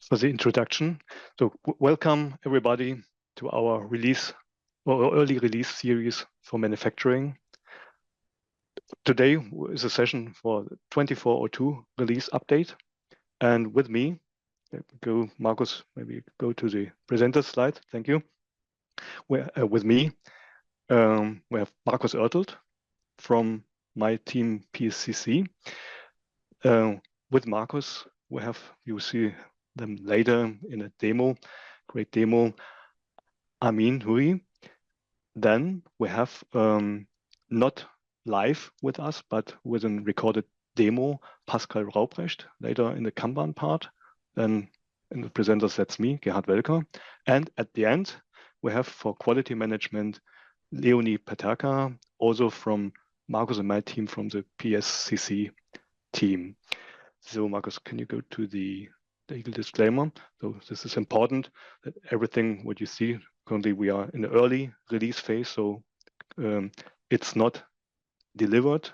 for the introduction. So welcome everybody to our release or early release series for manufacturing. Today is a session for the 2402 release update. And with me, go Markus, maybe go to the presenter slide. Thank you. With me, we have Markus Oertelt from my team PSCC. With Markus, we have, you see them later in a demo, great demo, Amin Hui. Then we have not live with us, but with a recorded demo, Pascal Raubrecht, later in the Kanban part. Then in the presenters, that's me, Gerhard Welker. And at the end, we have for quality management, Leonie Paterka, also from Markus and my team from the PSCC team. So Markus, can you go to the legal disclaimer? So this is important that everything what you see, currently we are in the early release phase, so it's not delivered,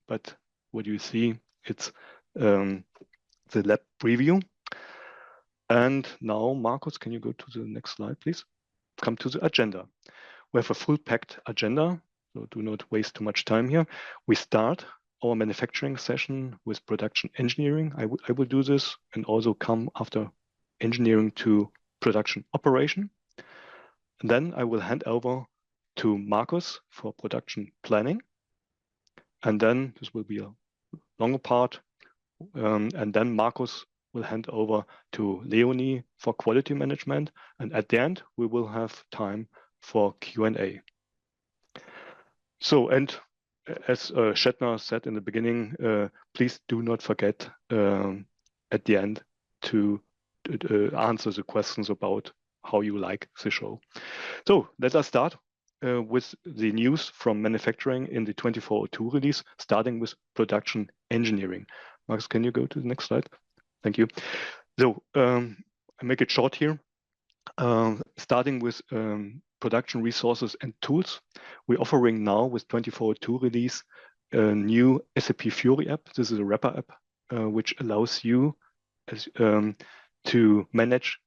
but what you see, it's the lab preview. And now, Markus, can you go to the next slide, please? Come to the agenda. We have a full packed agenda, so do not waste too much time here. We start our manufacturing session with production engineering. I will do this and also come after engineering to production operation. And then I will hand over to Markus for production planning. And then this will be a longer part. And then Markus will hand over to Leonie for quality management. And at the end, we will have time for Q&A. So, and as Shetner said in the beginning, please do not forget at the end to answer the questions about how you like the show. So let us start with the news from manufacturing in the 2402 release, starting with production engineering. Markus, can you go to the next slide? Thank you. So I make it short here. Starting with production resources and tools, we're offering now with 2402 release a new SAP Fiori app. This is a wrapper app which allows you to manage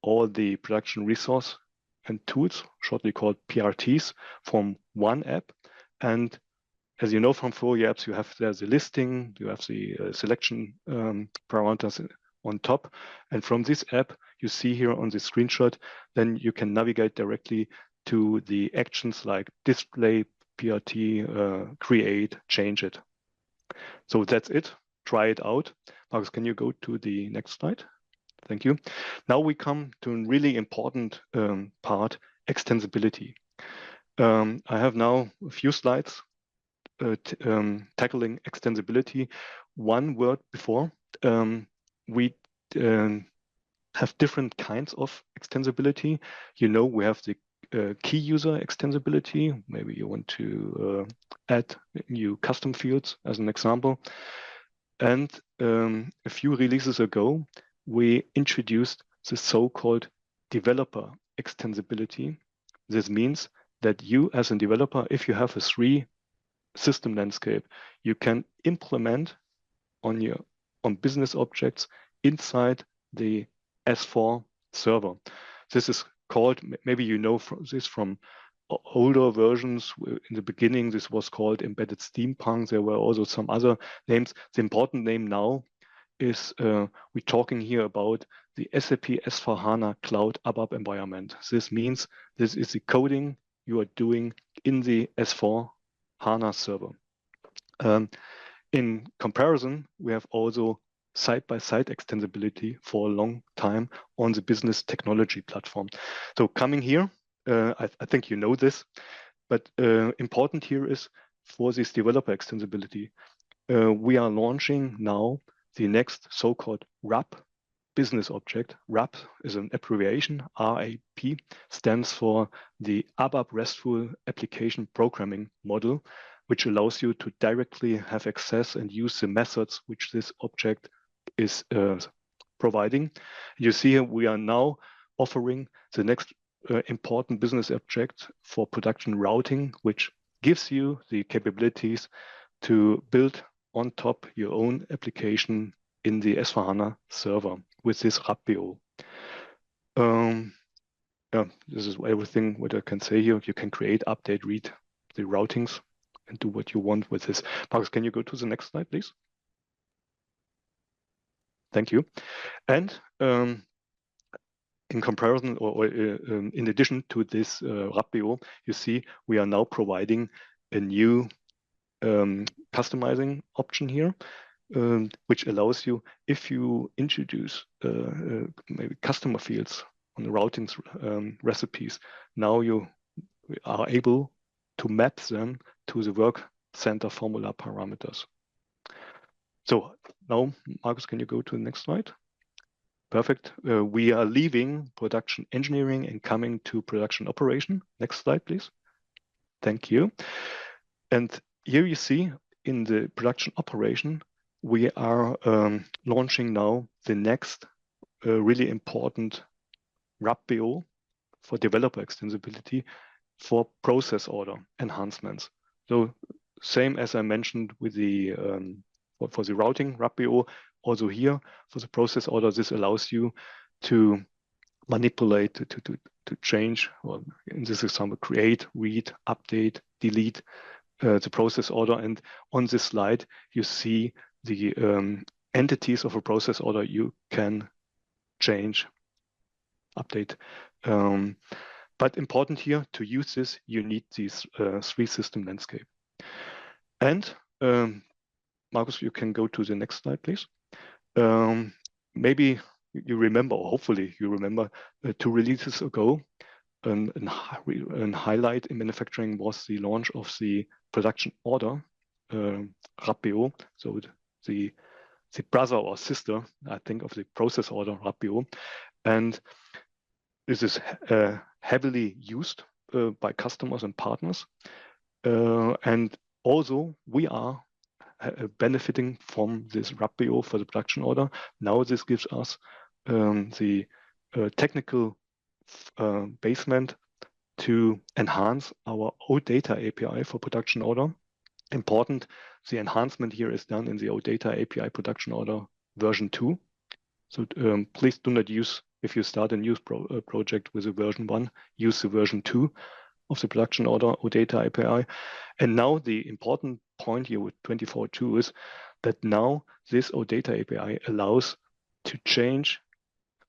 all the production resource and tools, shortly called PRTs, from one app. And as you know from Fiori apps, you have there the listing, you have the selection parameters on top. And from this app, you see here on the screenshot, then you can navigate directly to the actions like display, PRT, create, change it. So that's it. Try it out. Markus, can you go to the next slide? Thank you. Now we come to a really important part, extensibility. I have now a few slides tackling extensibility. One word before, we have different kinds of extensibility. You know, we have the key user extensibility. Maybe you want to add new custom fields as an example. And a few releases ago, we introduced the so-called developer extensibility. This means that you as a developer, if you have a 3 system landscape, you can implement on business objects inside the S4 server. This is called, maybe you know this from older versions. In the beginning, this was called embedded steampunk. There were also some other names. The important name now is we're talking here about the SAP S4HANA Cloud ABAP environment. This means this is the coding you are doing in the S4HANA server. In comparison, we have also side-by-side extensibility for a long time on the business technology platform. So coming here, I think you know this, but important here is for this developer extensibility, we are launching now the next so-called RAP business object. RAP is an abbreviation, RAP stands for the ABAP RESTful Application Programming Model, which allows you to directly have access and use the methods which this object is providing. You see here we are now offering the next important business object for production routing, which gives you the capabilities to build on top your own application in the S4HANA server. with this RAPBO. Yeah, this is everything what I can say here. You can create, update, read the routings, and do what you want with this. Marcus, can you go to the next slide, please? Thank you. And in comparison, or in addition to this RAPBO, you see we are now providing a new customizing option here, which allows you, if you introduce maybe customer fields on the routings recipes, now you are able to map them to the work center formula parameters. So now, Marcus, can you go to the next slide? Perfect. We are leaving production engineering and coming to production operation. Next slide, please. Thank you. And here you see in the production operation, we are launching now the next really important RAPBO for developer extensibility for process order enhancements. So same as I mentioned with the for the routing RAPBO, also here for the process order, this allows you to manipulate, to change, or in this example, create, read, update, delete the process order. And on this slide, you see the entities of a process order you can change, update. But important here, to use this, you need these three system landscape. And Marcus, you can go to the next slide, please. Maybe you remember, or hopefully you remember, 2 releases ago, a highlight in manufacturing was the launch of the production order RAPBO, so the brother or sister, I think, of the process order RAPBO. And this is heavily used by customers and partners. And also we are benefiting from this RAPBO for the production order. Now this gives us the technical basement to enhance our OData API for production order. Important, the enhancement here is done in the OData API production order version 2. So please do not use, if you start a new project with a version 1, use the version 2 of the production order OData API. And now the important point here with 24.2 is that now this OData API allows to change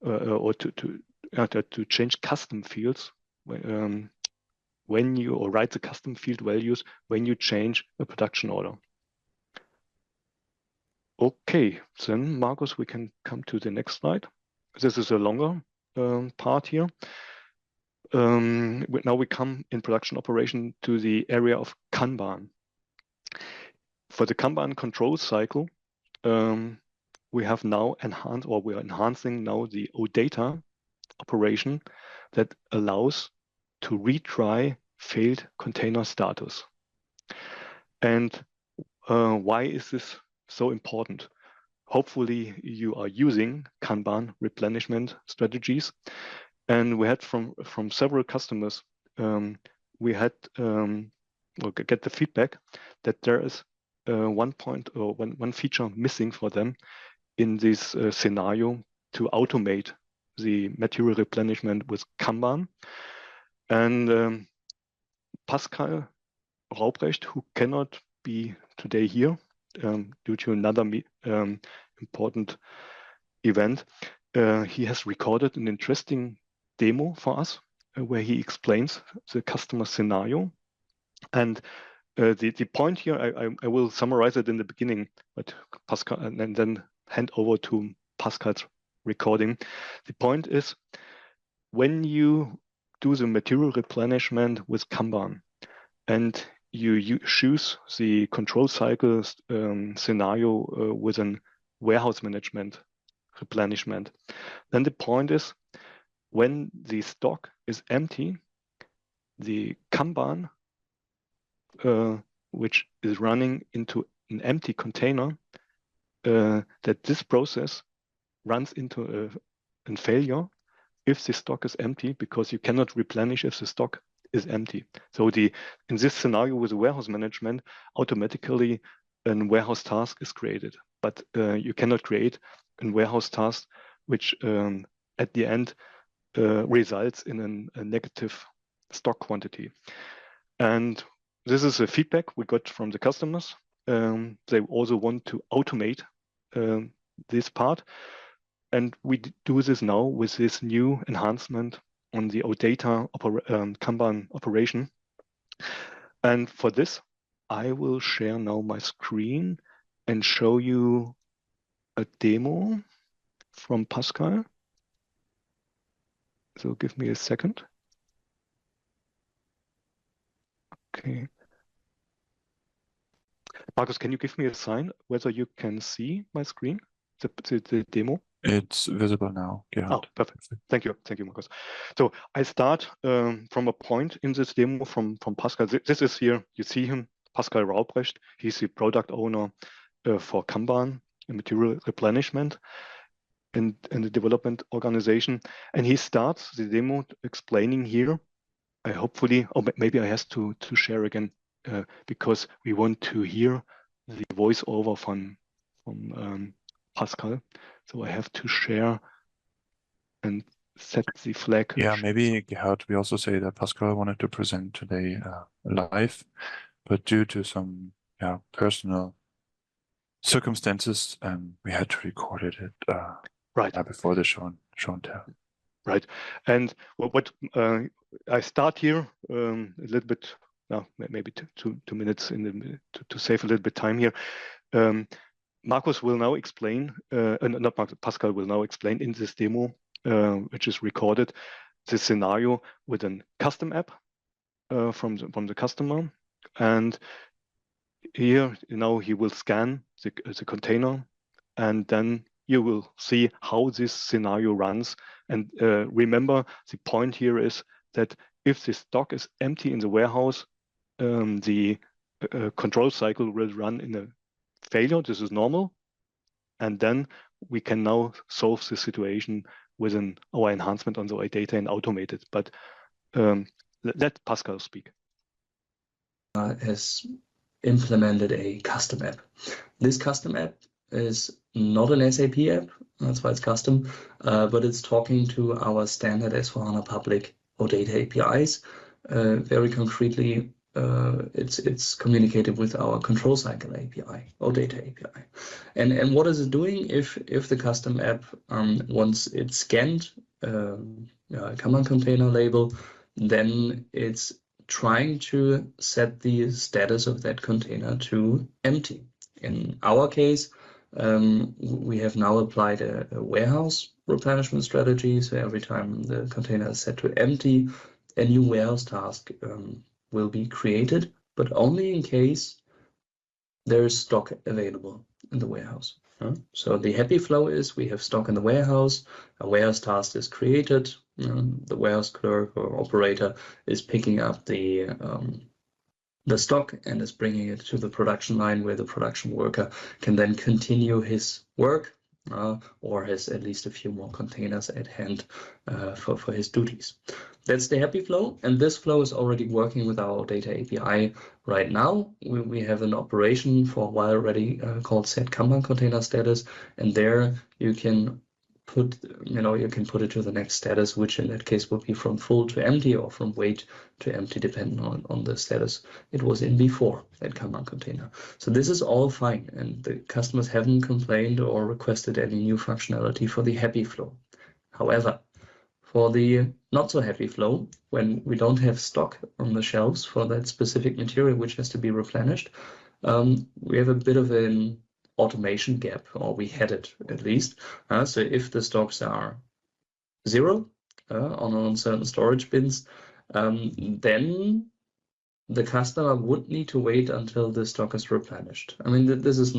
or to change custom fields when you, or write the custom field values when you change a production order. Okay, then Marcus, we can come to the next slide. This is a longer part here. Now we come in production operation to the area of Kanban. For the Kanban control cycle, we have now enhanced, or we are enhancing now the OData operation that allows to retry failed container status. And why is this so important? Hopefully you are using Kanban replenishment strategies. And we had from several customers, we had get the feedback that there is one feature missing for them in this scenario to automate the material replenishment with Kanban. And Pascal Raubrecht, who cannot be today here due to another important event, he has recorded an interesting demo for us where he explains the customer scenario. And the point here, I will summarize it in the beginning, but Pascal, and then hand over to Pascal's recording. The point is, when you do the material replenishment with Kanban and you choose the control cycle scenario with a warehouse management replenishment, then the point is, when the stock is empty, the Kanban, which is running into an empty container, that this process runs into a failure if the stock is empty, because you cannot replenish if the stock is empty. So in this scenario with the warehouse management, automatically a warehouse task is created, but you cannot create a warehouse task which at the end results in a negative stock quantity. And this is a feedback we got from the customers. They also want to automate this part. And we do this now with this new enhancement on the OData Kanban operation. And for this, I will share now my screen and show you a demo from Pascal. So give me a second. Okay. Markus, can you give me a sign whether you can see my screen, the demo? It's visible now. Yeah. Oh, perfect. Thank you, Markus. So I start from a point in this demo from Pascal. This is here. You see him, Pascal Raubrecht. He's the product owner for Kanban and material replenishment in the development organization. And he starts the demo explaining here. Hopefully, or maybe I have to share again because we want to hear the voiceover from Pascal. So I have to share and set the flag. Yeah, maybe Gerhard, we also say that Pascal wanted to present today live, but due to some personal circumstances, we had to record it right before the show and tell. Right, and what I start here a little bit, maybe 2 minutes to save a little bit time here. Markus will now explain, not Markus, Pascal will now explain in this demo, which is recorded, the scenario with a custom app from the customer, and here he will scan the container, and then you will see how this scenario runs. And remember, the point here is that if the stock is empty in the warehouse, the control cycle will run in a failure. This is normal. And then we can now solve the situation within our enhancement on the data and automate it. But let Pascal speak. Has implemented a custom app. This custom app is not an SAP app, that's why it's custom, but it's talking to our standard S4HANA public OData APIs. Very concretely, it's communicated with our control cycle API, OData API. And what is it doing if the custom app, once it's scanned Kanban container label, then it's trying to set the status of that container to empty. In our case, we have now applied a warehouse replenishment strategy. So every time the container is set to empty, a new warehouse task will be created, but only in case there is stock available in the warehouse. So the happy flow is we have stock in the warehouse, a warehouse task is created, the warehouse clerk or operator is picking up the stock and is bringing it to the production line where the production worker can then continue his work or has at least a few more containers at hand for his duties. That's the happy flow, and this flow is already working with our data API right now. We have an operation for a while already called set Kanban container status, and there you can put it to the next status, which in that case will be from full to empty or from wait to empty, depending on the status it was in before that Kanban container. So this is all fine, and the customers haven't complained or requested any new functionality for the happy flow. However, for the not so happy flow, when we don't have stock on the shelves for that specific material which has to be replenished, we have a bit of an automation gap, or we had it at least. So if the stocks are 0 on certain storage bins, then the customer would need to wait until the stock is replenished. I mean, this is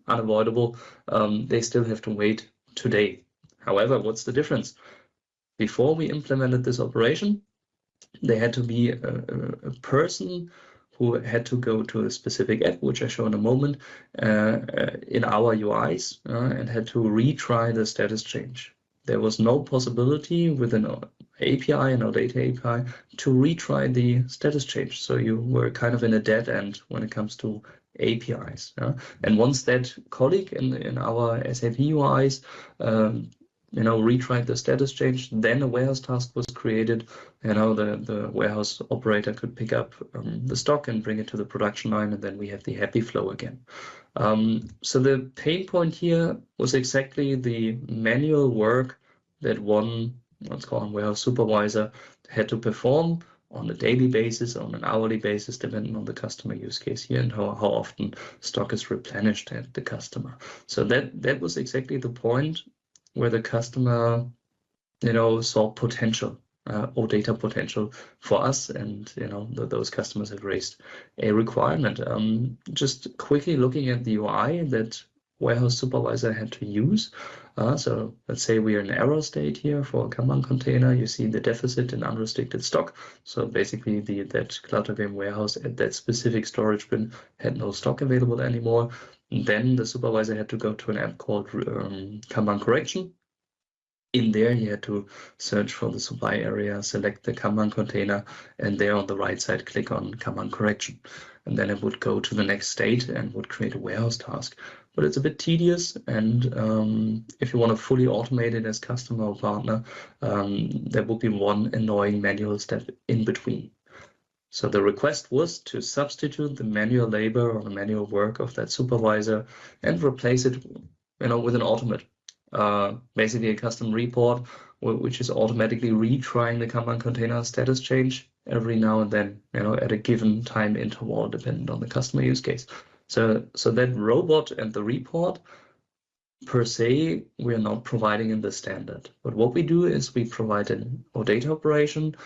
unavoidable. They still have to wait today. However, what's the difference? Before we implemented this operation, there had to be a person who had to go to a specific app, which I show in a moment, in our UIs, and had to retry the status change. There was no possibility with an API, an OData API, to retry the status change. So you were kind of in a dead end when it comes to APIs. And once that colleague in our SAP UIs retried the status change. Then a warehouse task was created. The warehouse operator could pick up the stock and bring it to the production line, and then we have the happy flow again. So the pain point here was exactly the manual work that one, let's call him warehouse supervisor, had to perform on a daily basis, on an hourly basis, depending on the customer use case here and how often stock is replenished at the customer. So that was exactly the point where the customer, saw potential, or data potential for us, and those customers have raised a requirement. Just quickly looking at the UI that warehouse supervisor had to use. So let's say we are in error state here for a Kanban container. You see the deficit in unrestricted stock. So basically that CloudWM warehouse at that specific storage bin had no stock available anymore. And then the supervisor had to go to an app called Kanban correction. In there, he had to search for the supply area, select the Kanban container, and there on the right side, click on Kanban correction. And then it would go to the next state and would create a warehouse task. But it's a bit tedious, and if you want to fully automate it as customer or partner, there would be one annoying manual step in between. So the request was to substitute the manual labor or the manual work of that supervisor and replace it, with an automate. Basically a custom report, which is automatically retrying the Kanban container status change every now and then, at a given time interval, depending on the customer use case. So that robot and the report, per se, we're not providing in the standard. But what we do is we provide an OData operation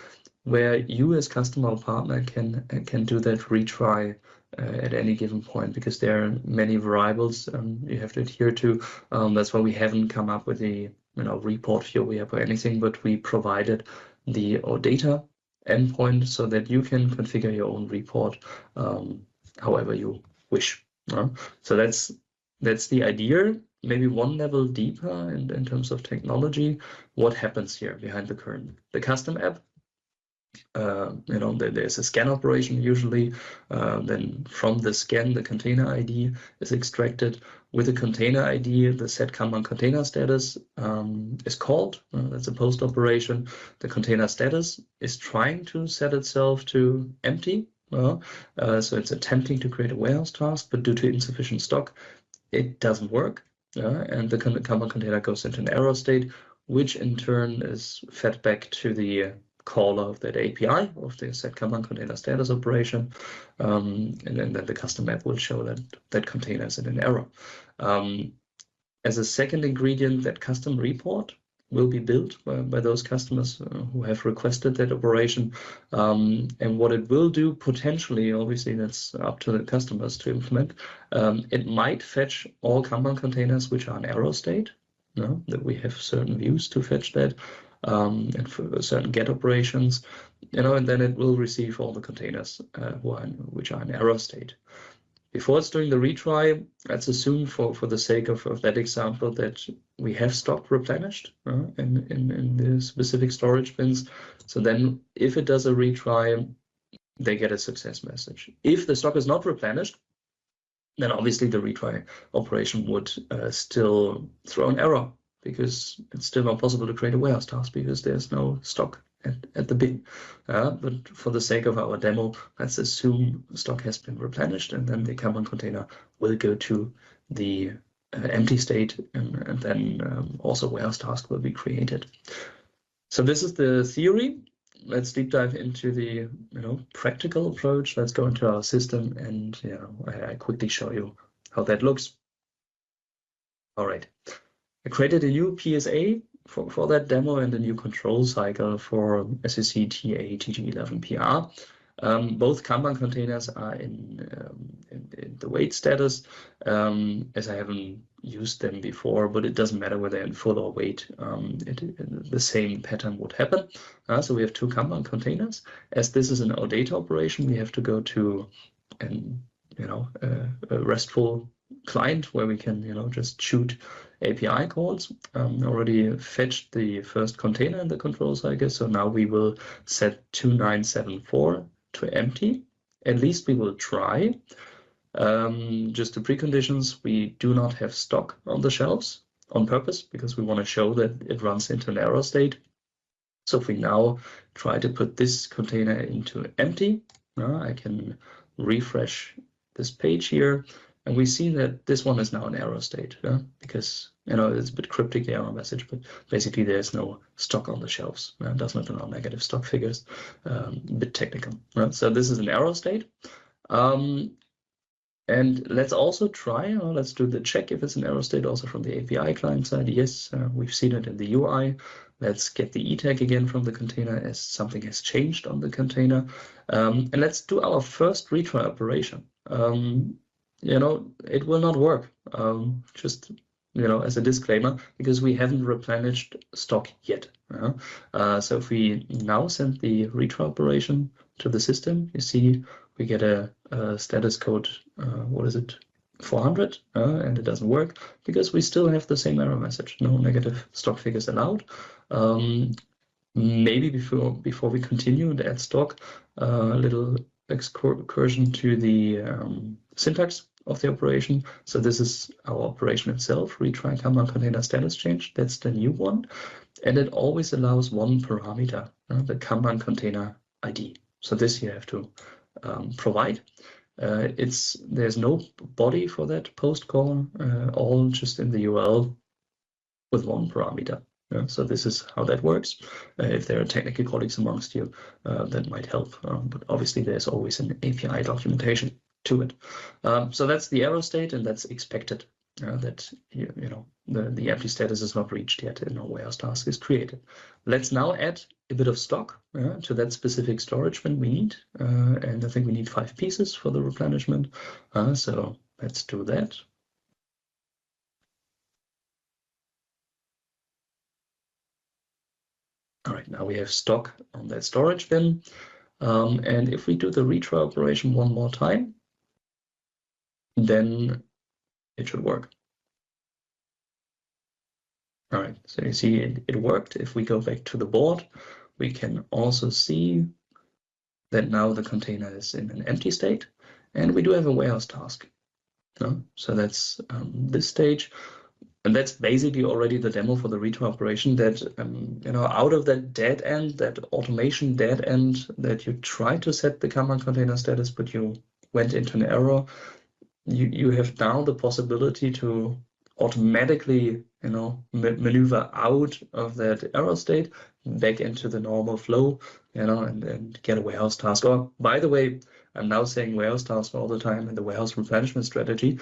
where you as customer or partner can do that retry at any given point, because there are many variables you have to adhere to. That's why we haven't come up with a report view or anything, but we provided the OData endpoint so that you can configure your own report however you wish. So that's the idea. Maybe one level deeper in terms of technology. What happens here behind the curtain? The custom app. There's a scan operation usually. Then from the scan, the container ID is extracted. With the container ID, the set Kanban container status is called. That's a post operation. The container status is trying to set itself to empty. So it's attempting to create a warehouse task, but due to insufficient stock, it doesn't work. And the Kanban container goes into an error state, which in turn is fed back to the caller of that API of the set Kanban container status operation, and then the custom app will show that container is in an error. As a second ingredient, that custom report will be built by those customers who have requested that operation, and what it will do potentially, obviously that's up to the customers to implement, it might fetch all Kanban containers which are in error state, that we have certain views to fetch that, and for certain get operations, and then it will receive all the containers which are in error state. Before it's doing the retry, let's assume for the sake of that example that we have stock replenished in the specific storage bins. So then if it does a retry, they get a success message. If the stock is not replenished, then obviously the retry operation would still throw an error, because it's still not possible to create a warehouse task because there's no stock at the bin. But for the sake of our demo, let's assume stock has been replenished, and then the Kanban container will go to the empty state, and then also warehouse task will be created. So this is the theory. Let's deep dive into the practical approach. Let's go into our system, and I quickly show you how that looks. All right. I created a new PSA for that demo and a new control cycle for SEC TA TG11 PR. Both Kanban containers are in the wait status, as I haven't used them before, but it doesn't matter whether they're in full or wait. The same pattern would happen. So we have two Kanban containers. As this is an OData operation, we have to go to a RESTful client where we can just shoot API calls. Already fetched the first container in the control cycle, so now we will set 2974 to empty. At least we will try. Just the preconditions: we do not have stock on the shelves, on purpose because we want to show that it runs into an error state. So if we now try to put this container into empty, I can refresh this page here, and we see that this one is now an error state, because it's a bit cryptic, the error message, but basically there's no stock on the shelves. It does not allow negative stock figures, a bit technical. So this is an error state. And let's also try, let's do the check if it's an error state also from the API client side. Yes, we've seen it in the UI. Let's get the E tag again from the container as something has changed on the container. And let's do our first retry operation. It will not work, just as a disclaimer, because we haven't replenished stock yet. So if we now send the retry operation to the system, you see we get a status code, 400, and it doesn't work because we still have the same error message, no negative stock figures allowed. Maybe before we continue and add stock, a little excursion to the syntax of the operation. So this is our operation itself, retry Kanban container status change. That's the new one. And it always allows one parameter, the Kanban container ID. So this you have to provide. There's no body for that post call, all just in the URL with one parameter. So this is how that works. If there are technical colleagues amongst you, that might help. But obviously there's always an API documentation to it. So that's the error state, and that's expected. That the empty status is not reached yet and no warehouse task is created. Let's now add a bit of stock to that specific storage bin we need, and I think we need 5 pieces for the replenishment. So let's do that. All right, now we have stock on that storage bin, and if we do the retry operation one more time, then it should work. All right, so you see it worked. If we go back to the board, we can also see that now the container is in an empty state, and we do have a warehouse task. So that's this stage, and that's basically already the demo for the retry operation. That out of that dead end, that automation dead end, that you try to set the Kanban container status, but you went into an error. You have now the possibility to automatically, maneuver out of that error state back into the normal flow, and get a warehouse task. Or, by the way, I'm now saying warehouse task all the time in the warehouse replenishment strategy.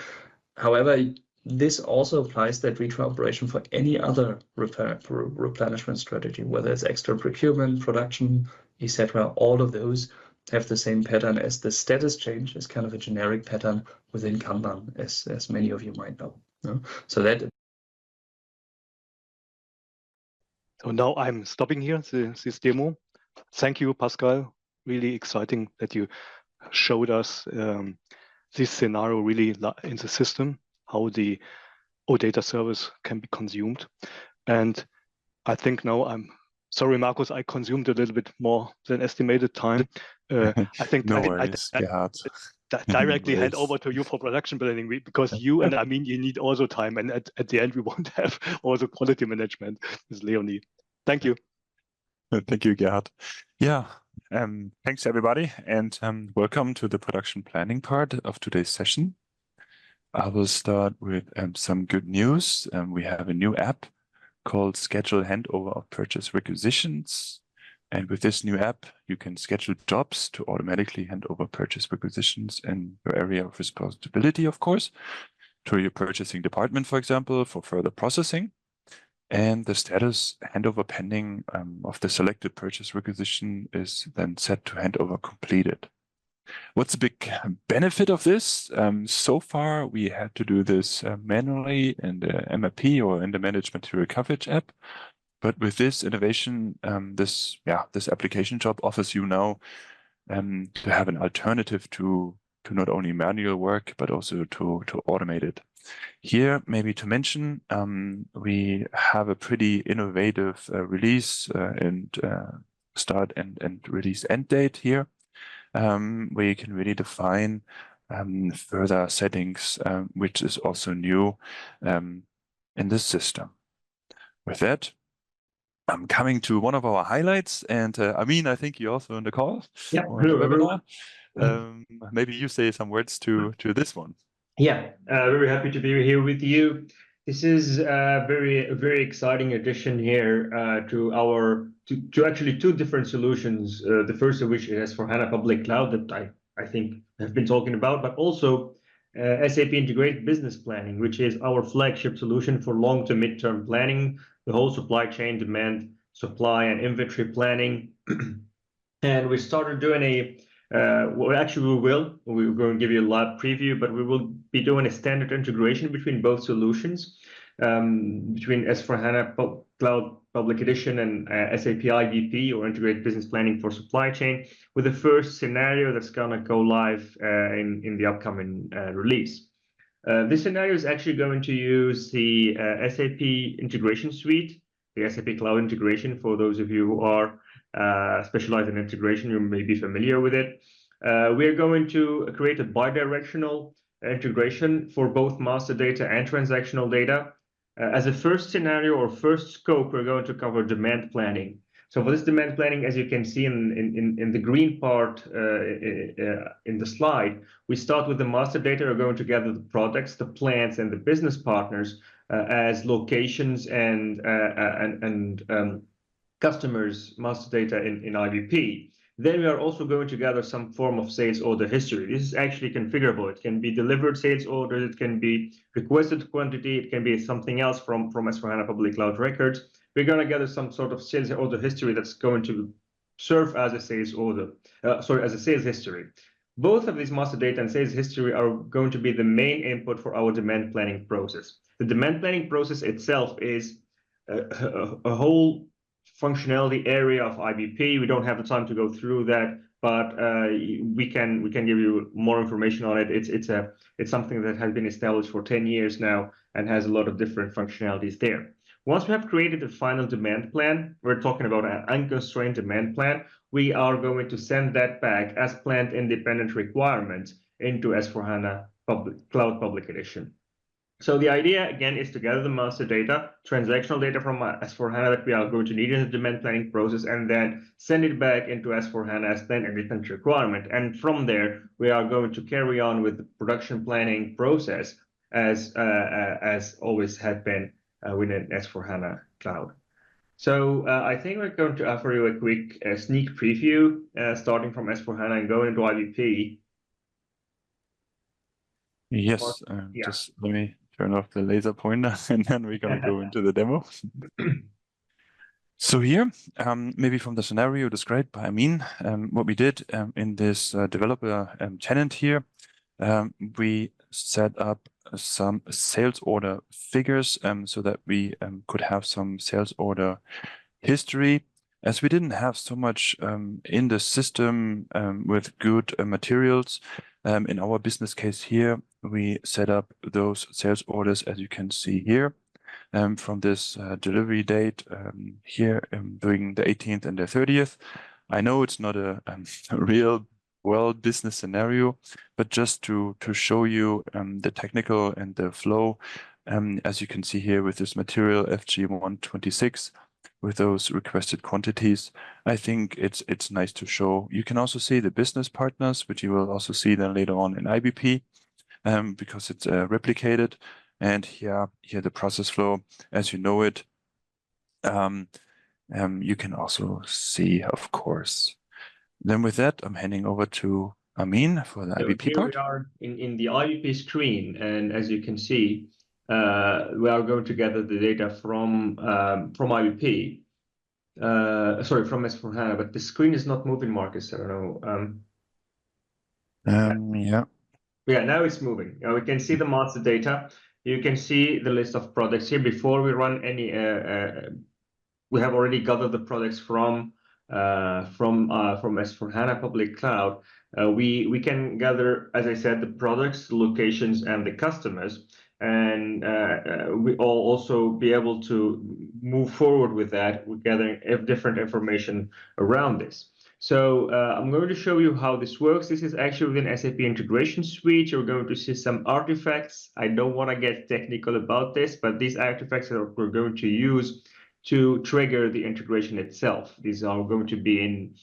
However, this also applies that retry operation for any other replenishment strategy, whether it's extra procurement, production, etc. All of those have the same pattern as the status change is kind of a generic pattern within Kanban, as many of you might know. So that. So now I'm stopping here this demo. Thank you, Pascal. Really exciting that you showed us this scenario really in the system, how the OData service can be consumed. And I think now sorry, Markus, I consumed a little bit more than estimated time. I think no worries, directly hand over to you for production planning, because you need also time, and at the end we want to have also quality management with Leonie. Thank you. Thank you, Gerhard. Yeah, thanks everybody, and welcome to the production planning part of today's session. I will start with some good news. We have a new app called Schedule Handover of Purchase Requisitions. And with this new app, you can schedule jobs to automatically hand over purchase requisitions in your area of responsibility, of course, to your purchasing department, for example, for further processing. And the status handover pending of the selected purchase requisition is then set to handover completed. What's the big benefit of this? So far, we had to do this manually in the MRP or in the Managed Material Coverage app. But with this innovation, this application job offers you now to have an alternative to not only manual work, but also to automate it. Here, maybe to mention, we have a pretty innovative release and start and release end date here, where you can really define further settings, which is also new. in the system. With that, I'm coming to one of our highlights, and Amin, I think you're also on the call. Yeah, or the hello, webinar. Maybe you say some words to this one. Yeah, very happy to be here with you. This is a very exciting addition here to actually two different solutions. The first of which is S4HANA Public Cloud that I think have been talking about, but also SAP Integrated Business Planning, which is our flagship solution for long to mid-term planning, the whole supply chain, demand, supply, and inventory planning. And we started doing we're going to give you a live preview, but we will be doing a standard integration between both solutions, between S4HANA Cloud Public Edition and SAP IBP, or Integrated Business Planning for Supply Chain, with the first scenario that's going to go live in the upcoming release. This scenario is actually going to use the SAP Integration Suite, the SAP Cloud Integration. For those of you who are specialized in integration, you may be familiar with it. We're going to create a bidirectional integration for both master data and transactional data. As a first scenario or first scope, we're going to cover demand planning. So for this demand planning, as you can see in the green part in the slide, we start with the master data. We're going to gather the products, the plants, and the business partners as locations and customers' master data in IBP. Then we are also going to gather some form of sales order history. This is actually configurable. It can be delivered sales orders, it can be requested quantity, it can be something else from S4HANA Public Cloud Records. We're going to gather some sort of sales order history that's going to serve as a sales order, as a sales history. Both of these master data and sales history are going to be the main input for our demand planning process. The demand planning process itself is a whole functionality area of IBP. We don't have the time to go through that, but we can give you more information on it. It's something that has been established for 10 years now and has a lot of different functionalities there. Once we have created a final demand plan, we're talking about an unconstrained demand plan, we are going to send that back as plant independent requirements into S4HANA Cloud Public Edition. So the idea, again, is to gather the master data, transactional data from S4HANA that we are going to need in the demand planning process, and then send it back into S4HANA as plant independent requirement. And from there, we are going to carry on with the production planning process as always had been within S4HANA Cloud. So I think we're going to offer you a quick sneak preview starting from S4HANA and going into IBP. Yes, just let me turn off the laser pointer and then we're going to go into the demo. So here, maybe from the scenario described by Amin, what we did in this developer tenant here, we set up some sales order figures so that we could have some sales order history. As we didn't have so much in the system with good materials, in our business case here, we set up those sales orders, as you can see here, from this delivery date here during the 18th and the 30th. I know it's not a real world business scenario, but just to show you the technical and the flow, as you can see here with this material FG126, with those requested quantities, I think it's nice to show. You can also see the business partners, which you will also see then later on in IBP, because it's replicated. And here the process flow, as you know it, you can also see, of course. Then with that, I'm handing over to Amin for the IBP part. Here we are in the IBP screen, and as you can see, we are going to gather the data from IBP. Sorry, from S4HANA, but the screen is not moving, Marcus. I don't know. Yeah, now it's moving. We can see the master data. You can see the list of products here. Before we run any, we have already gathered the products from S4HANA Public Cloud. We can gather, as I said, the products, the locations, and the customers. And we all also be able to move forward with that. We're gathering different information around this. So I'm going to show you how this works. This is actually within SAP Integration Suite. You're going to see some artifacts. I don't want to get technical about this, but these artifacts are we're going to use to trigger the integration itself. These are going to be in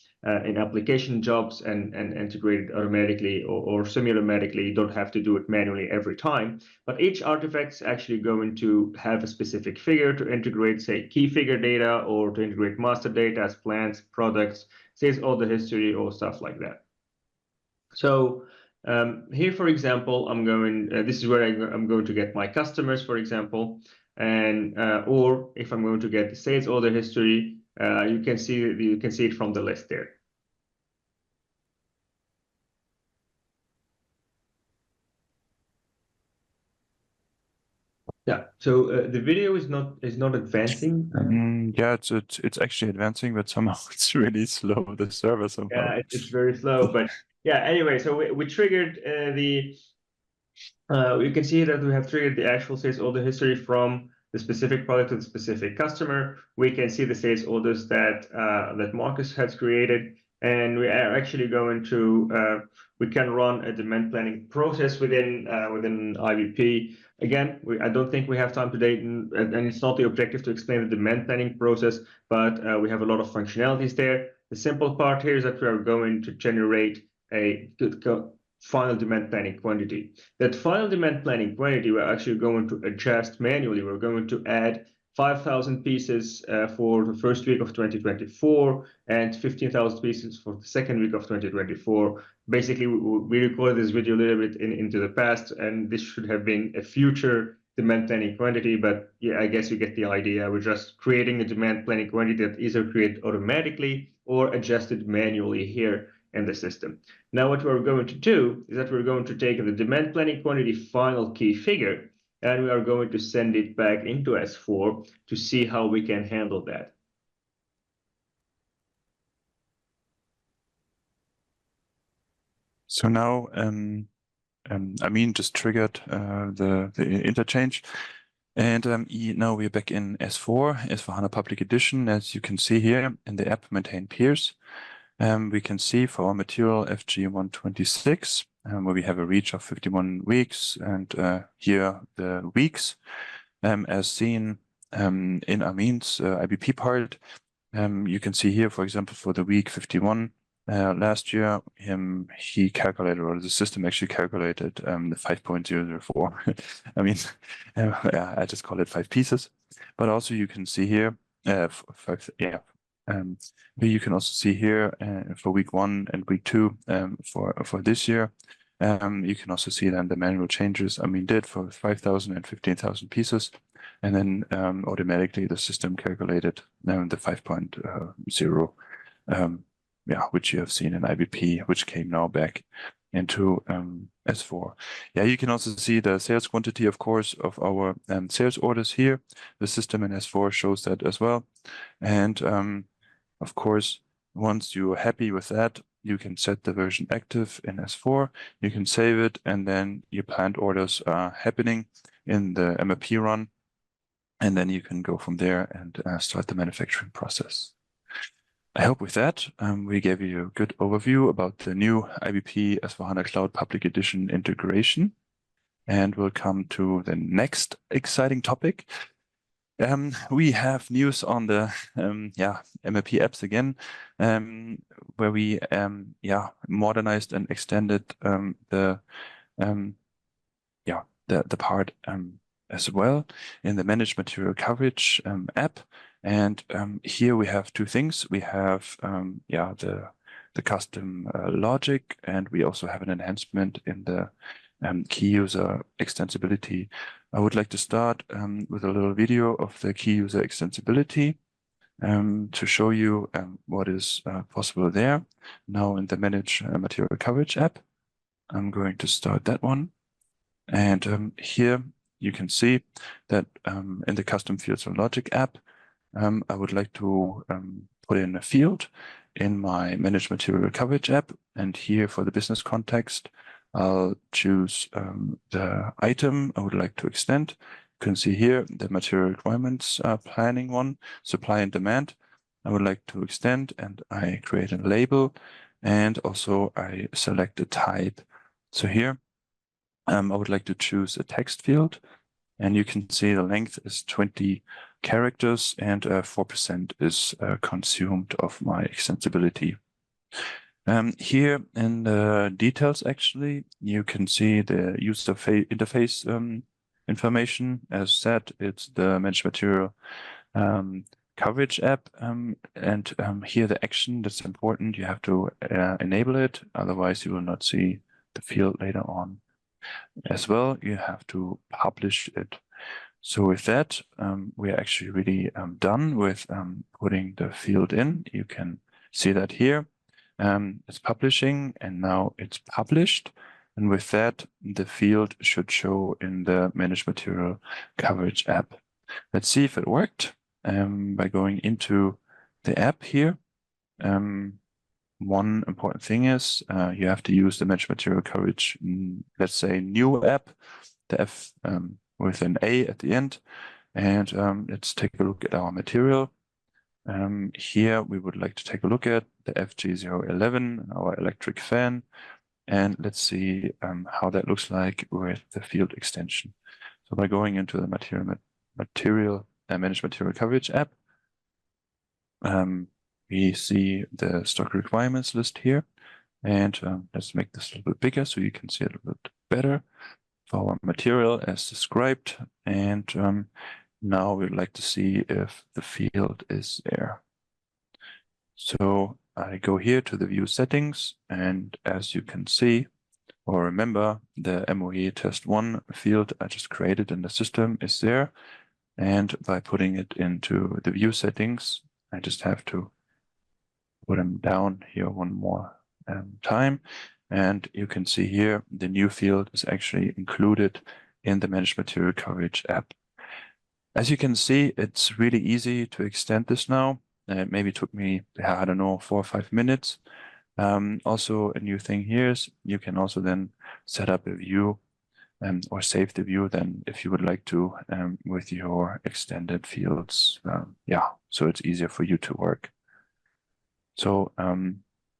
application jobs and integrated automatically or semi-automatically. You don't have to do it manually every time, but each artifact is actually going to have a specific figure to integrate, say, key figure data, or to integrate master data as plans, products, sales order history, or stuff like that. So here, for example, I'm going. This is where I'm going to get my customers, for example, and or if I'm going to get the sales order history, you can see it from the list there. Yeah. So the video is not advancing. Yeah, it's actually advancing, but somehow it's really slow. The server somehow. Yeah, it's very slow. But yeah. Anyway, so we triggered the. You can see that we have triggered the actual sales order history from the specific product to the specific customer. We can see the sales orders that that Marcus has created, and we are actually going to we can run a demand planning process within IBP. Again, I don't think we have time today, and it's not the objective to explain the demand planning process, but we have a lot of functionalities there. The simple part here is that we are going to generate a final demand planning quantity. That final demand planning quantity, we're actually going to adjust manually. We're going to add 5,000 pieces for the first week of 2024 and 15,000 pieces for the second week of 2024. Basically, we recorded this video a little bit into the past, and this should have been a future demand planning quantity, but yeah, I guess you get the idea. We're just creating a demand planning quantity that either created automatically or adjusted manually here in the system. Now what we're going to do is that we're going to take the demand planning quantity final key figure, and we are going to send it back into S4 to see how we can handle that. So now, I mean, just triggered the interchange, and now we're back in S4HANA Public Edition. As you can see here in the app maintain peers, we can see for our material FG126, where we have a reach of 51 weeks, and here the weeks, as seen in Amin's IBP part. You can see here, for example, for the week 51 last year, he calculated, or the system actually calculated the 5.004. I mean, I just call it 5 pieces. But also you can see here, you can also see here for week 1 and week 2 for this year. You can also see then the manual changes Amin did for 5,000 and 15,000 pieces, and then automatically the system calculated the 5.0, which you have seen in IBP, which came now back into S4. Yeah, you can also see the sales quantity, of course, of our sales orders here. The system in S4 shows that as well, and of course, once you're happy with that, you can set the version active in S4, you can save it, and then your planned orders are happening in the MRP run, and then you can go from there and start the manufacturing process. I hope with that, we gave you a good overview about the new IBP S4HANA Cloud Public Edition integration, and we'll come to the next exciting topic. We have news on the MRP apps again, where we modernized and extended the part as well in the Managed Material Coverage app. And here we have 2 things. We have the custom logic, and we also have an enhancement in the key user extensibility. I would like to start with a little video of the key user extensibility to show you what is possible there. Now in the Manage Material Coverage app, I'm going to start that one. And here you can see that in the Custom Fields and Logic app, I would like to put in a field in my Manage Material Coverage app. And here for the business context, I'll choose the item I would like to extend. You can see here the material requirements planning one, supply and demand. I would like to extend, and I create a label, and also I select a type. So here, I would like to choose a text field, and you can see the length is 20 characters, and 4% is consumed of my extensibility. Here in the details, actually, you can see the user interface information. As said, it's the Managed Material coverage app, and here the action that's important, you have to enable it, otherwise you will not see the field later on. As well, you have to publish it. So with that, we're actually really done with putting the field in. You can see that here. It's publishing, and now it's published. And with that, the field should show in the Managed Material Coverage app. Let's see if it worked by going into the app here. One important thing is you have to use the Managed Material Coverage, let's say new app, the F with an A at the end. And let's take a look at our material. Here we would like to take a look at the FG011, our electric fan, and let's see how that looks like with the field extension. So by going into the Managed Material Coverage app, we see the stock requirements list here, and let's make this a little bit bigger so you can see it a little bit better for our material as described. And now we'd like to see if the field is there. So I go here to the view settings, and as you can see, or remember, the MOE test 1 field I just created in the system is there. And by putting it into the view settings, I just have to put them down here one more time. And you can see here, the new field is actually included in the Managed Material Coverage app. As you can see, it's really easy to extend this now. It maybe took me, I don't know, 4 or 5 minutes. Also, a new thing here is you can also then set up a view or save the view then if you would like to with your extended fields. Yeah, so it's easier for you to work. So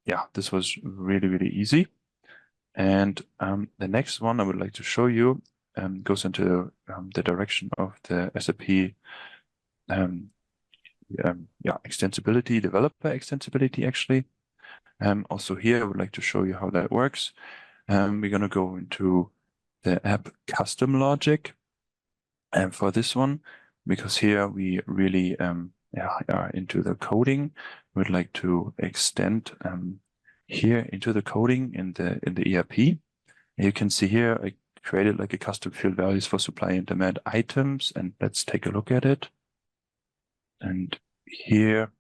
yeah, this was really, really easy. And the next one I would like to show you goes into the direction of the SAP extensibility, developer extensibility actually. Also here I would like to show you how that works. We're going to go into the app custom logic for this one, because here we really are into the coding. We'd like to extend here into the coding in the ERP. You can see here I created like a custom field values for supply and demand items, and let's take a look at it. And here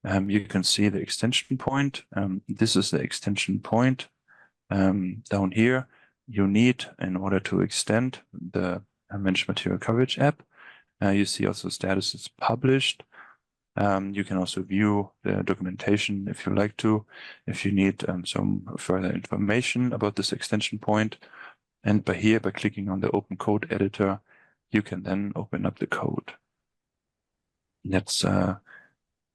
you can see the extension point. This is the extension point down here you need in order to extend the Managed Material Coverage app. You see also status is published. You can also view the documentation if you like to, if you need some further information about this extension point. And by clicking on the Open Code Editor, you can then open up the code. Let's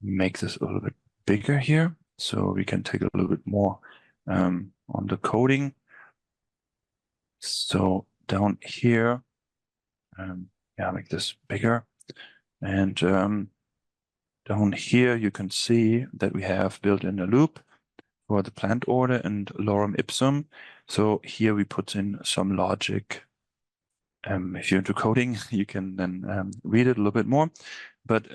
make this a little bit bigger here, so we can take a little bit more on the coding. So down here, make this bigger. And down here, you can see that we have built in a loop for the plant order and lorem ipsum. So here we put in some logic. If you're into coding, you can then read it a little bit more. But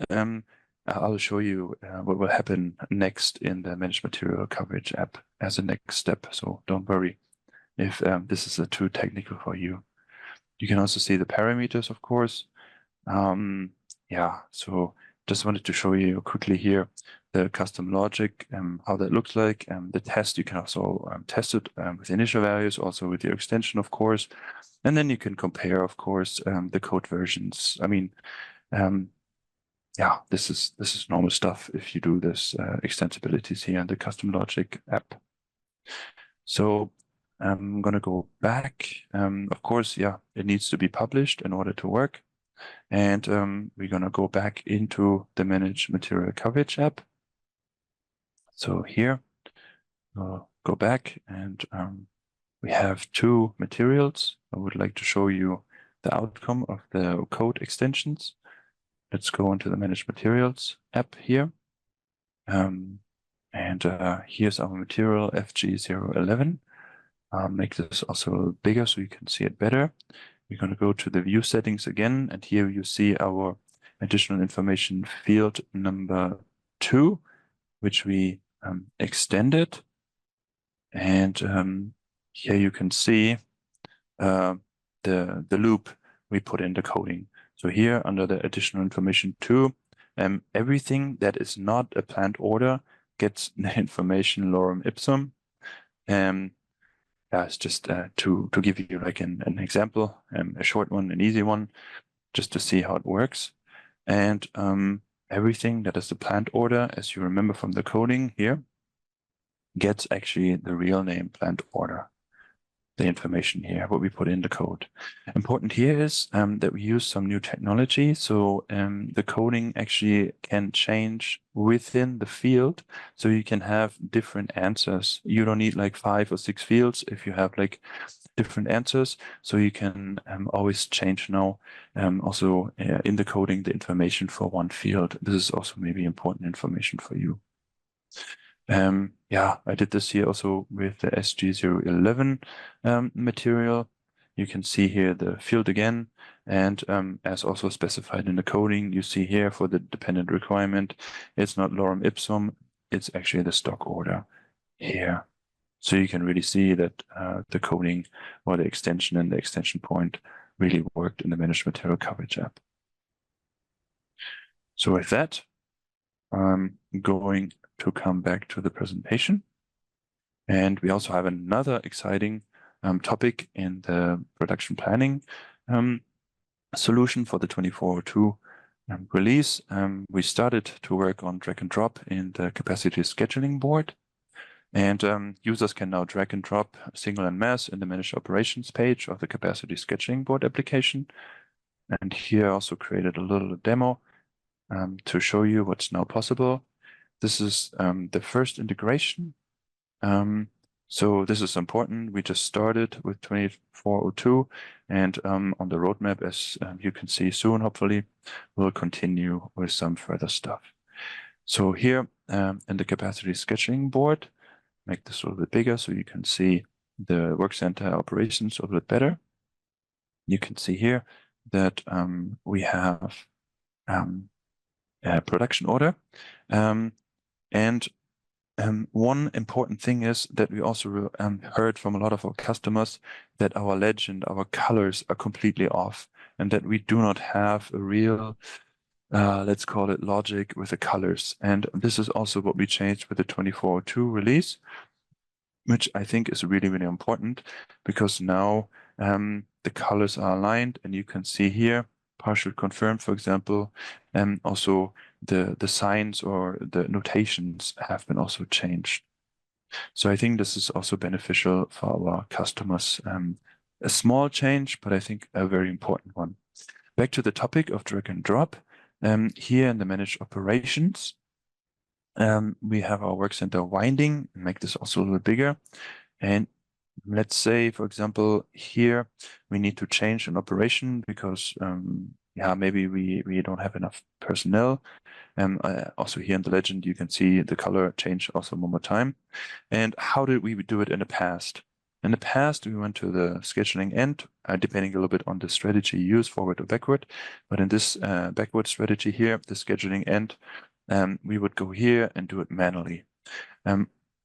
I'll show you what will happen next in the Managed Material Coverage app as a next step. So don't worry if this is too technical for you. You can also see the parameters, of course. So just wanted to show you quickly here the custom logic, how that looks like. The test, you can also test it with initial values, also with your extension, of course. And then you can compare, of course, the code versions. I mean, this is normal stuff if you do this extensibilities here in the custom logic app. So I'm going to go back. Of course, it needs to be published in order to work. And we're going to go back into the Manage Material Coverage app. So here, go back and we have two materials. I would like to show you the outcome of the code extensions. Let's go into the Manage Materials app here. Here's our material FG011. Make this also a little bigger so you can see it better. We're going to go to the view settings again, and here you see our additional information field number 2, which we extended. And here you can see the loop we put in the coding. So here under the additional information 2, everything that is not a planned order gets the information lorem ipsum. It's just to give you like an example, a short one, an easy one, just to see how it works. And everything that is the planned order, as you remember from the coding here, gets actually the real name planned order, the information here, what we put in the code. Important here is that we use some new technology. So the coding actually can change within the field. So you can have different answers. You don't need like 5 or 6 fields if you have like different answers. So you can always change now also in the coding the information for one field. This is also maybe important information for you. I did this here also with the SG011 material. You can see here the field again, and as also specified in the coding, you see here for the dependent requirement, it's not lorem ipsum, it's actually the stock order here. So you can really see that the coding or the extension and the extension point really worked in the Managed Material Coverage app. So with that, I'm going to come back to the presentation. And we also have another exciting topic in the production planning solution for the 2402 release. We started to work on drag and drop in the capacity scheduling board. And users can now drag and drop single and mass in the managed operations page of the capacity scheduling board application. And here I also created a little demo to show you what's now possible. This is the first integration. So this is important. We just started with 2402, and on the roadmap, as you can see soon, hopefully, we'll continue with some further stuff. So here in the capacity scheduling board, make this a little bit bigger so you can see the work center operations a little bit better. You can see here that we have a production order. One important thing is that we also heard from a lot of our customers that our legend, our colors are completely off, and that we do not have a real, let's call it logic with the colors. And this is also what we changed with the 2402 release, which I think is really, really important, because now the colors are aligned, and you can see here, partial confirmed, for example, and also the signs or the notations have been also changed. So I think this is also beneficial for our customers. A small change, but I think a very important one. Back to the topic of drag and drop. Here in the managed operations, we have our work center winding. Make this also a little bigger. And let's say, for example, here we need to change an operation because maybe we don't have enough personnel. Also here in the legend, you can see the color change also one more time. And how did we do it in the past? In the past, we went to the scheduling end, depending a little bit on the strategy you use, forward or backward. But in this backward strategy here, the scheduling end, we would go here and do it manually.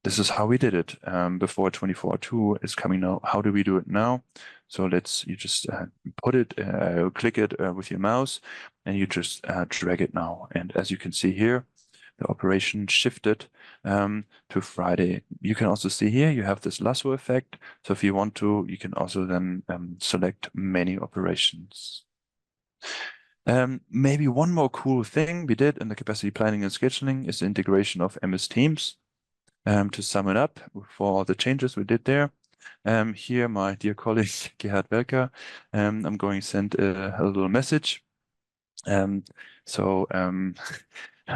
This is how we did it before 2402 is coming now. How do we do it now? So you just put it, click it with your mouse, and you just drag it now. And as you can see here, the operation shifted to Friday. You can also see here, you have this lasso effect. So if you want to, you can also then select many operations. Maybe one more cool thing we did in the capacity planning and scheduling is the integration of MS Teams. To sum it up for all the changes we did there. Here, my dear colleague Gerhard Welker, I'm going to send a little message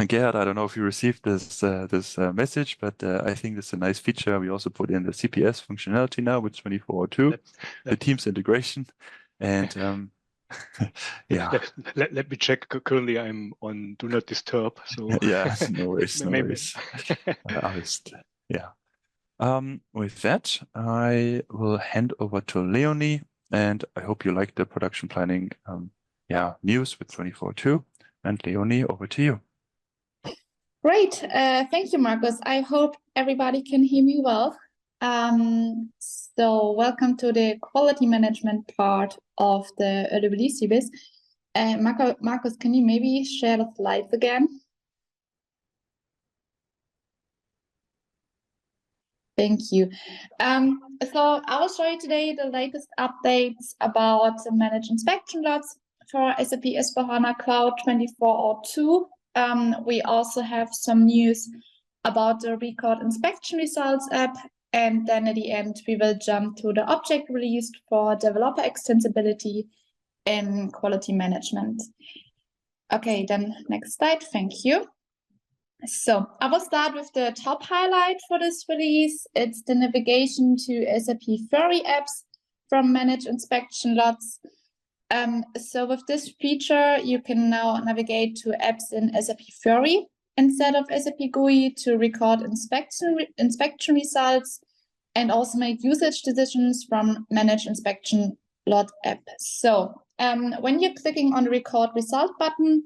Gerhard, I don't know if you received this message, but I think it's a nice feature. We also put in the CPS functionality now with 2402, the Teams integration, and yeah. Let me check. Currently, I'm on Do Not Disturb. So yeah, no worries, no worries. Yeah. With that, I will hand over to Leonie, and I hope you like the production planning news with 2402. And Leonie, over to you. Great. Thank you, Marcus. I hope everybody can hear me well. So welcome to the quality management part of the early release series. Marcus, can you maybe share the slides again? Thank you. So I will show you today the latest updates about the managed inspection lots for SAP S4HANA Cloud 2402. We also have some news about the record inspection results app. And then at the end, we will jump to the object released for developer extensibility in quality management. Okay, then next slide. Thank you. So I will start with the top highlight for this release. It's the navigation to SAP Fiori apps from managed inspection lots. So with this feature, you can now navigate to apps in SAP Fiori instead of SAP GUI to record inspection results and also make usage decisions from managed inspection lot app. So when you're clicking on the record result button,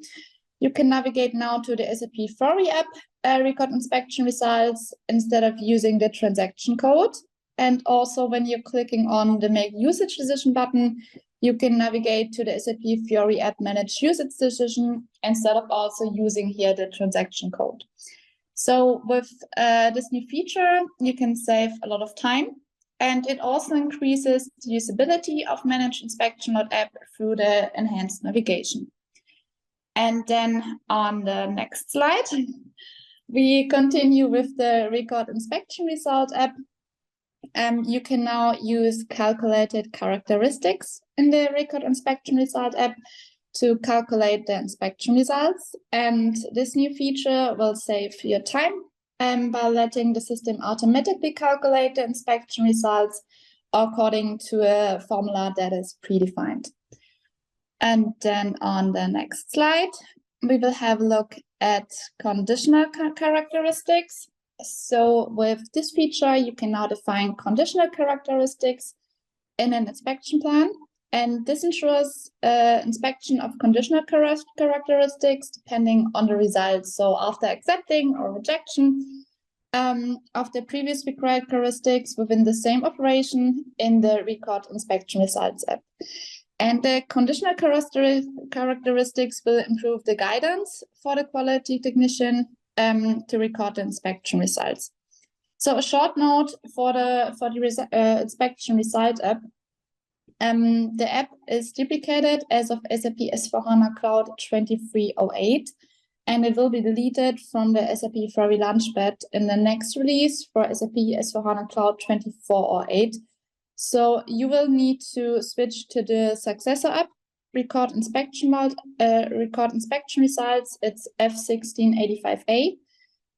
you can navigate now to the SAP Fiori app, record inspection results instead of using the transaction code. And also when you're clicking on the make usage decision button, you can navigate to the SAP Fiori app manage usage decision instead of also using here the transaction code. So with this new feature, you can save a lot of time, and it also increases the usability of managed inspection lot app through the enhanced navigation. And then on the next slide, we continue with the record inspection result app. You can now use calculated characteristics in the record inspection result app to calculate the inspection results. And this new feature will save your time by letting the system automatically calculate the inspection results according to a formula that is predefined. And then on the next slide, we will have a look at conditional characteristics. So with this feature, you can now define conditional characteristics in an inspection plan. And this ensures inspection of conditional characteristics depending on the results. So after accepting or rejection of the previous required characteristics within the same operation in the record inspection results app. And the conditional characteristics will improve the guidance for the quality technician to record the inspection results. So a short note for the inspection result app. The app is deprecated as of SAP S4HANA Cloud 2308, and it will be deleted from the SAP Fiori Launchpad in the next release for SAP S4HANA Cloud 2408. So you will need to switch to the successor app, record inspection results. It's F1685A,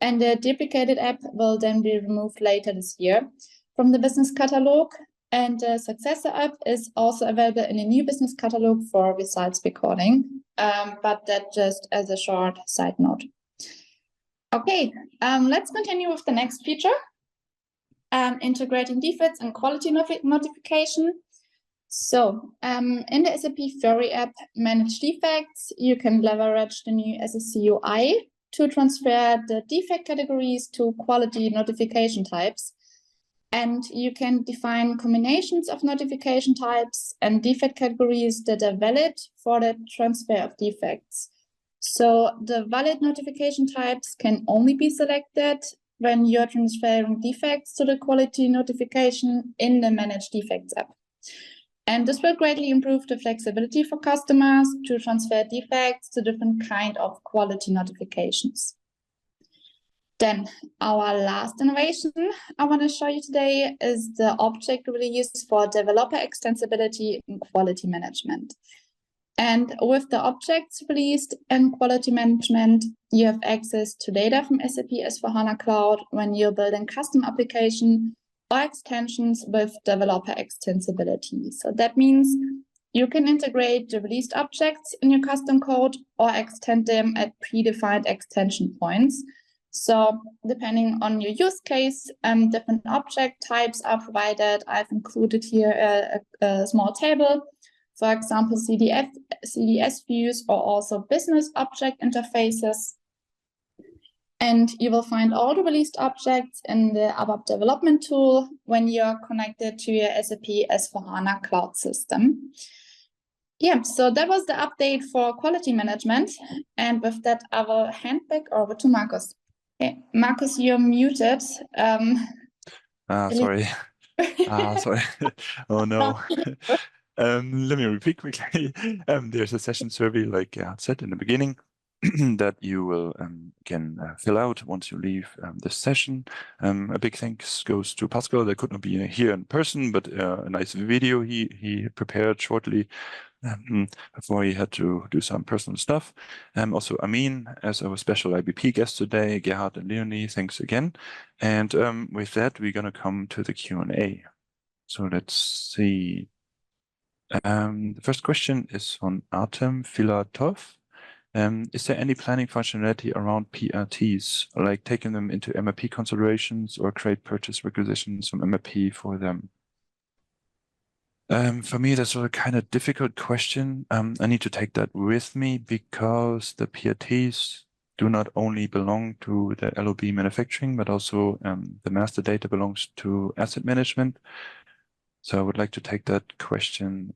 and the deprecated app will then be removed later this year from the business catalog. And the successor app is also available in a new business catalog for results recording, but that just as a short side note. Okay, let's continue with the next feature. Integrating defects and quality notification. So in the SAP Fiori app Manage Defects, you can leverage the new SSC UI to transfer the defect categories to quality notification types. And you can define combinations of notification types and defect categories that are valid for the transfer of defects. So the valid notification types can only be selected when you're transferring defects to the quality notification in the Manage Defects app. And this will greatly improve the flexibility for customers to transfer defects to different kind of quality notifications. Then our last innovation I want to show you today is the object release for developer extensibility in quality management. And with the objects released in quality management, you have access to data from SAP S4HANA Cloud when you're building custom application or extensions with developer extensibility. So that means you can integrate the released objects in your custom code or extend them at predefined extension points. So depending on your use case, different object types are provided. I've included here a small table. For example, CDS views or also business object interfaces. And you will find all the released objects in the ABAP development tool when you're connected to your SAP S4HANA cloud system. Yeah, so that was the update for quality management. And with that, I will hand back over to Markus. Okay, Markus, you're muted. Sorry. Sorry. Oh, no. Let me repeat quickly. There's a session survey, like I said in the beginning, that you will can fill out once you leave this session. A big thanks goes to Pascal. That could not be here in person, but a nice video he prepared shortly before he had to do some personal stuff. Also Amin as our special IBP guest today, Gerhard and Leonie, thanks again. And with that, we're going to come to the Q&A. So let's see. The first question is on Artem Filatov. Is there any planning functionality around PRTs, like taking them into MRP considerations or create purchase requisitions from MRP for them? For me, that's a kind of difficult question. I need to take that with me because the PRTs do not only belong to the LOB manufacturing, but also the master data belongs to asset management. So I would like to take that question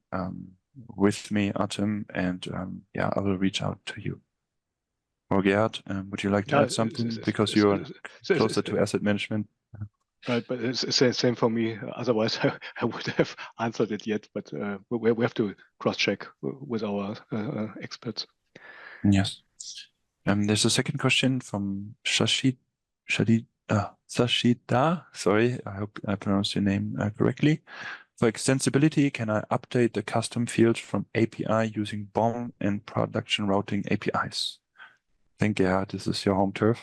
with me, Artem, and yeah, I will reach out to you. Or Gerhard, would you like to add something because you're closer to asset management? Right, but it's the same for me. Otherwise, I would have answered it yet. But we have to cross-check with our experts. Yes. There's a second question from Sashida. Sorry, I hope I pronounced your name correctly. For extensibility, can I update the custom fields from API using BOM and production routing APIs? I think, yeah, this is your home turf.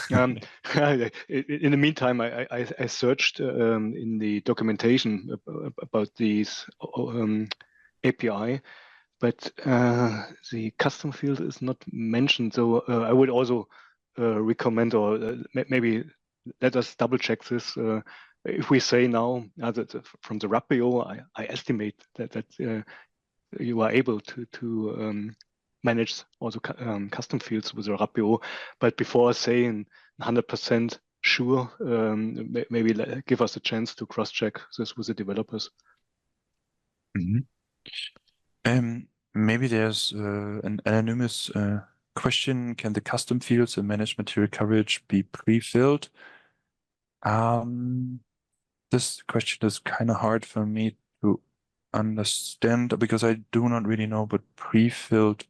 In the meantime, I searched in the documentation about these API, but the custom field is not mentioned. So I would also recommend, or maybe let us double check this. If we say now that from the RAPIO, I estimate that you are able to manage also custom fields with a RAPIO, but before saying 100% sure, maybe give us a chance to cross-check this with the developers. Mm-hmm. Maybe there's an anonymous question. Can the custom fields and managed material coverage be pre-filled? This question is kind of hard for me to understand because I do not really know what pre-filled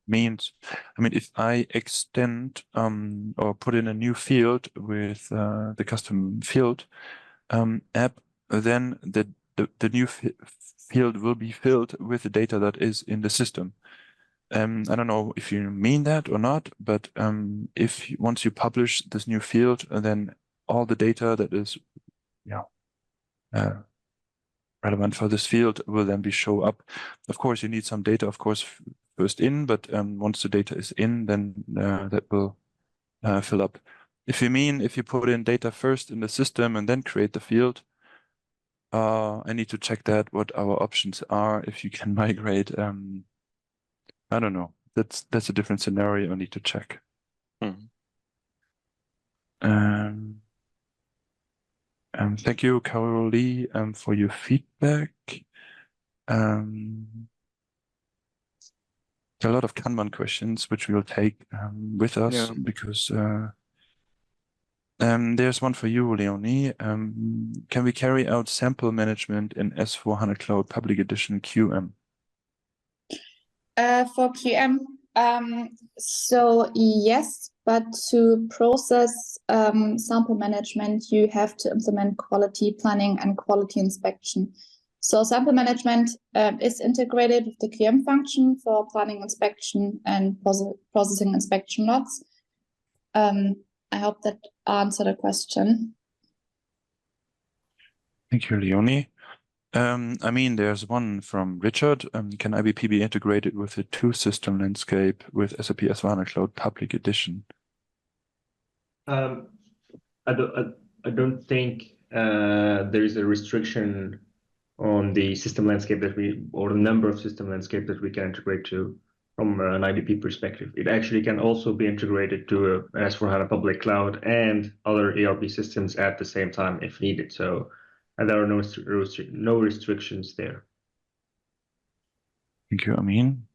means. I mean, if I extend or put in a new field with the custom field app, then the new field will be filled with the data that is in the system. I don't know if you mean that or not, but once you publish this new field, then all the data that is relevant for this field will then show up. Of course, you need some data, of course, first in, but once the data is in, then that will fill up. If you put in data first in the system and then create the field, I need to check what our options are. If you can migrate, I don't know. That's a different scenario I need to check. Thank you, Carol Lee, for your feedback. There are a lot of Kanban questions, which we will take with us because there's one for you, Leonie. Can we carry out sample management in S4HANA Cloud Public Edition QM? For QM, so yes, but to process sample management, you have to implement quality planning and quality inspection. So sample management is integrated with the QM function for planning inspection and processing inspection lots. I hope that answered the question. Thank you, Leonie. I mean, there's one from Richard. Can IBP be integrated with the two-system landscape with SAP S4HANA Cloud Public Edition? I don't think there is a restriction on the system landscape or the number of system landscape that we can integrate to from an IBP perspective. It actually can also be integrated to an S4HANA public cloud and other ERP systems at the same time if needed. So there are no restrictions there. Thank you, Amin.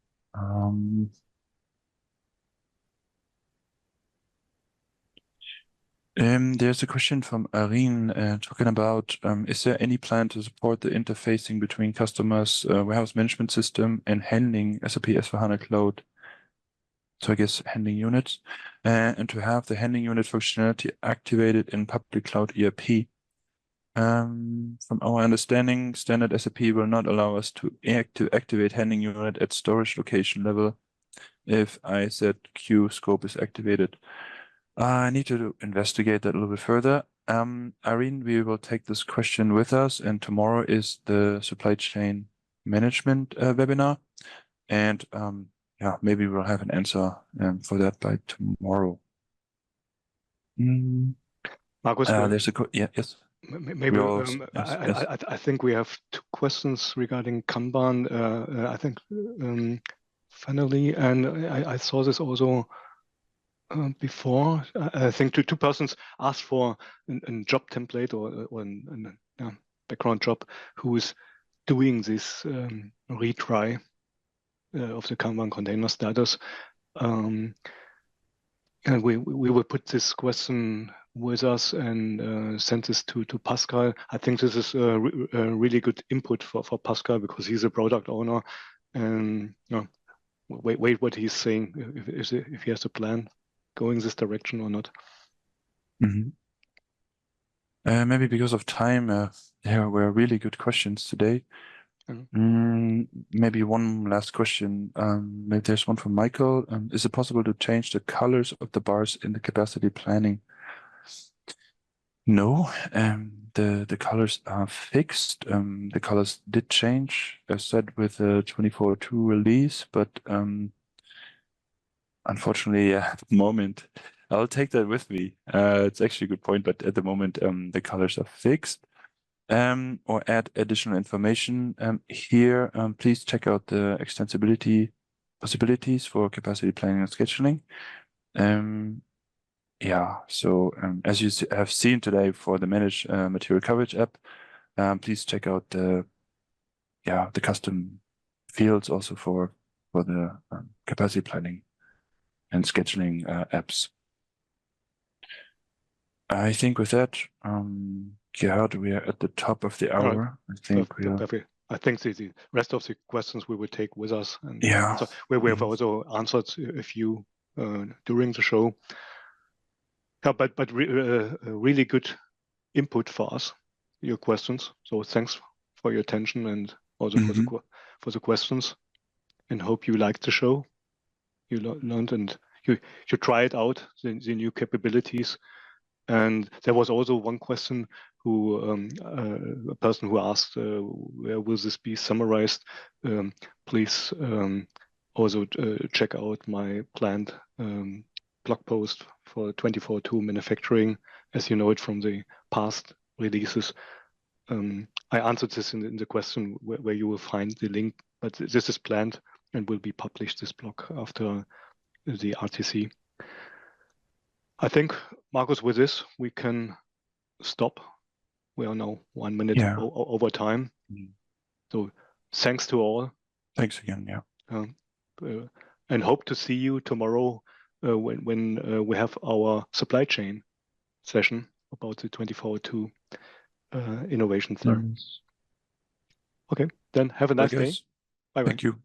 There's a question from Irene talking about, is there any plan to support the interfacing between customers' warehouse management system and handling SAP S4HANA Cloud? So I guess handling units, and to have the handling unit functionality activated in public cloud ERP. From our understanding, standard SAP will not allow us to activate handling unit at storage location level if IZQ scope is activated. I need to investigate that a little bit further. Irene, we will take this question with us, and tomorrow is the supply chain management webinar. And yeah, maybe we'll have an answer for that by tomorrow. Marcus, there's a yes. Maybe I think we have two questions regarding Kanban. I think finally, and I saw this also before. I think two persons asked for a job template or a background job who is doing this retry of the Kanban container status. And we will put this question with us and send this to Pascal. I think this is a really good input for Pascal because he's a product owner, and wait what he's saying, if he has a plan going this direction or not. Maybe because of time, there were really good questions today. Maybe one last question. Maybe there's one from Michael. Is it possible to change the colors of the bars in the capacity planning? No, the colors are fixed. The colors did change, as said, with the 24.2 release, but unfortunately, at the moment, I'll take that with me. It's actually a good point, but at the moment, the colors are fixed. Or add additional information here. Please check out the extensibility possibilities for capacity planning and scheduling. Yeah, so as you have seen today for the Manage Material Coverage app, please check out the custom fields also for the capacity planning and scheduling apps. I think with that, Gerhard, we are at the top of the hour. Right. I think the rest of the questions we will take with us, and yeah, we have also answered a few during the show. Yeah, but really good input for us, your questions. So thanks for your attention and also for the questions. And hope you liked the show. You learned and you tried out the new capabilities. And there was also one question a person who asked, where will this be summarized? Please also check out my planned blog post for 24.2 manufacturing, as you know it from the past releases. I answered this in the question where you will find the link, but this is planned and will be published, this blog, after the RTC. I think, Marcus, with this, we can stop. We are now 1 minute over time. So thanks to all. Thanks again, yeah. And hope to see you tomorrow when we have our supply chain session about the 24.2 innovations there. Okay, then have a nice day. Bye-bye. Thank you.